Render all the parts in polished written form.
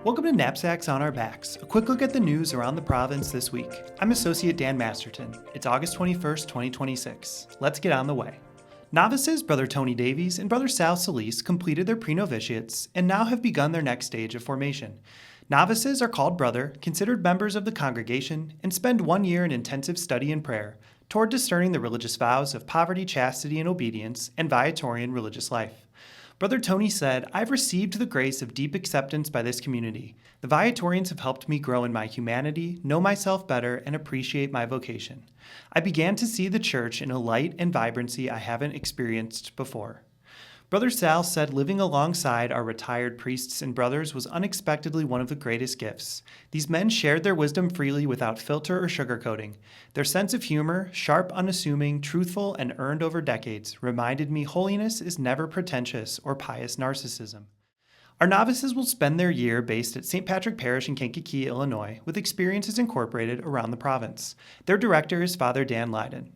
Welcome to Knapsacks on Our Backs, a quick look at the news around the province this week. I'm Associate Dan Masterton. It's August 21st, 2026. Let's get on the way. Novices Brother Tony Davies and Brother Sal Solis completed their pre-novitiates and now have begun their next stage of formation. Novices are called brother, considered members of the congregation, and spend 1 year in intensive study and prayer toward discerning the religious vows of poverty, chastity, and obedience, and Viatorian religious life. Brother Tony said, "I've received the grace of deep acceptance by this community. The Viatorians have helped me grow in my humanity, know myself better, and appreciate my vocation. I began to see the church in a light and vibrancy I haven't experienced before." Brother Sal said living alongside our retired priests and brothers was unexpectedly one of the greatest gifts. These men shared their wisdom freely without filter or sugarcoating. Their sense of humor, sharp, unassuming, truthful, and earned over decades, reminded me holiness is never pretentious or pious narcissism. Our novices will spend their year based at St. Patrick Parish in Kankakee, Illinois, with experiences incorporated around the province. Their director is Father Dan Leiden.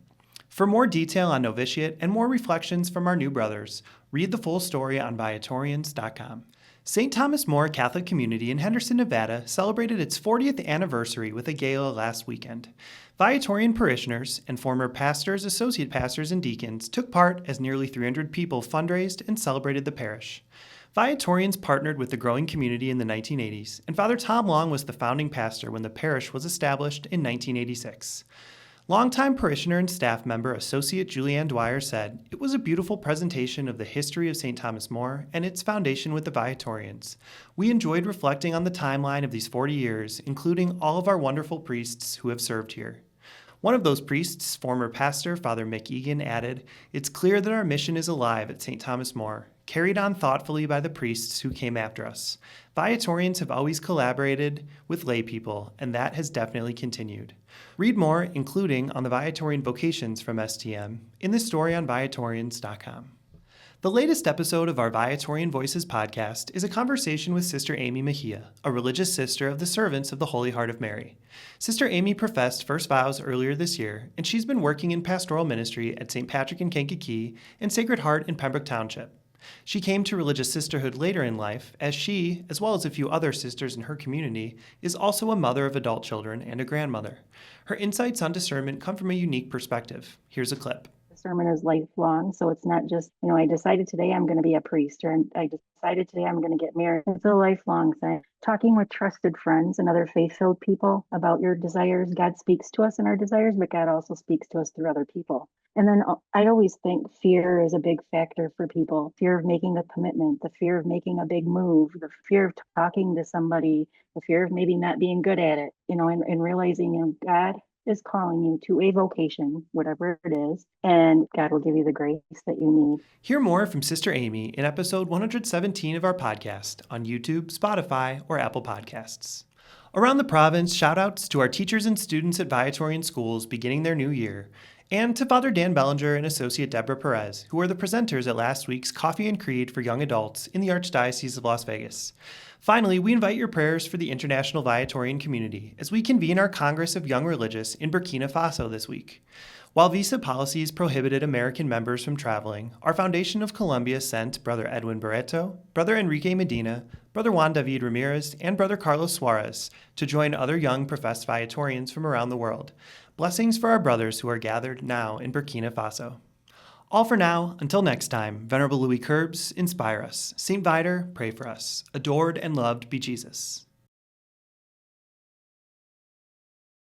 For more detail on Novitiate and more reflections from our new brothers, read the full story on Viatorians.com. St. Thomas More Catholic Community in Henderson, Nevada celebrated its 40th anniversary with a gala last weekend. Viatorian parishioners and former pastors, associate pastors, and deacons took part as nearly 300 people fundraised and celebrated the parish. Viatorians partnered with the growing community in the 1980s, and Father Tom Long was the founding pastor when the parish was established in 1986. Longtime parishioner and staff member Associate Julianne Dwyer said, "It was a beautiful presentation of the history of St. Thomas More and its foundation with the Viatorians. We enjoyed reflecting on the timeline of these 40 years, including all of our wonderful priests who have served here." One of those priests, former pastor Father Mick Egan, added, "It's clear that our mission is alive at St. Thomas More, carried on thoughtfully by the priests who came after us. Viatorians have always collaborated with lay people, and that has definitely continued." Read more, including on the Viatorian vocations from STM, in this story on Viatorians.com. The latest episode of our Viatorian Voices podcast is a conversation with Sister Amy Mejia, a religious sister of the Servants of the Holy Heart of Mary. Sister Amy professed first vows earlier this year, and she's been working in pastoral ministry at St. Patrick in Kankakee and Sacred Heart in Pembroke Township. She came to religious sisterhood later in life, as she, as well as a few other sisters in her community, is also a mother of adult children and a grandmother. Her insights on discernment come from a unique perspective. Here's a clip. Discernment is lifelong, so it's not just, I decided today I'm going to be a priest, or I decided today I'm going to get married. It's a lifelong thing. Talking with trusted friends and other faith-filled people about your desires. God speaks to us in our desires, but God also speaks to us through other people. And then I always think fear is a big factor for people. Fear of making a commitment, the fear of making a big move, the fear of talking to somebody, the fear of maybe not being good at it, and realizing, God is calling you to a vocation, whatever it is, and God will give you the grace that you need. Hear more from Sister Amy in episode 117 of our podcast on YouTube, Spotify, or Apple Podcasts. Around the province, shout-outs to our teachers and students at Viatorian schools beginning their new year, and to Father Dan Bellinger and Associate Deborah Present, who were the presenters at last week's Coffee and Creed for Young Adults in the Archdiocese of Las Vegas. Finally, we invite your prayers for the international Viatorian community as we convene our Congress of Young Religious in Burkina Faso this week. While visa policies prohibited American members from traveling, our Foundation of Colombia sent Brother Edwin Barreto, Brother Enrique Medina, Brother Juan David Ramirez, and Brother Carlos Suarez to join other young professed Viatorians from around the world. Blessings for our brothers who are gathered now in Burkina Faso. All for now, until next time, Venerable Louis Curbs, inspire us. St. Viator, pray for us. Adored and loved be Jesus.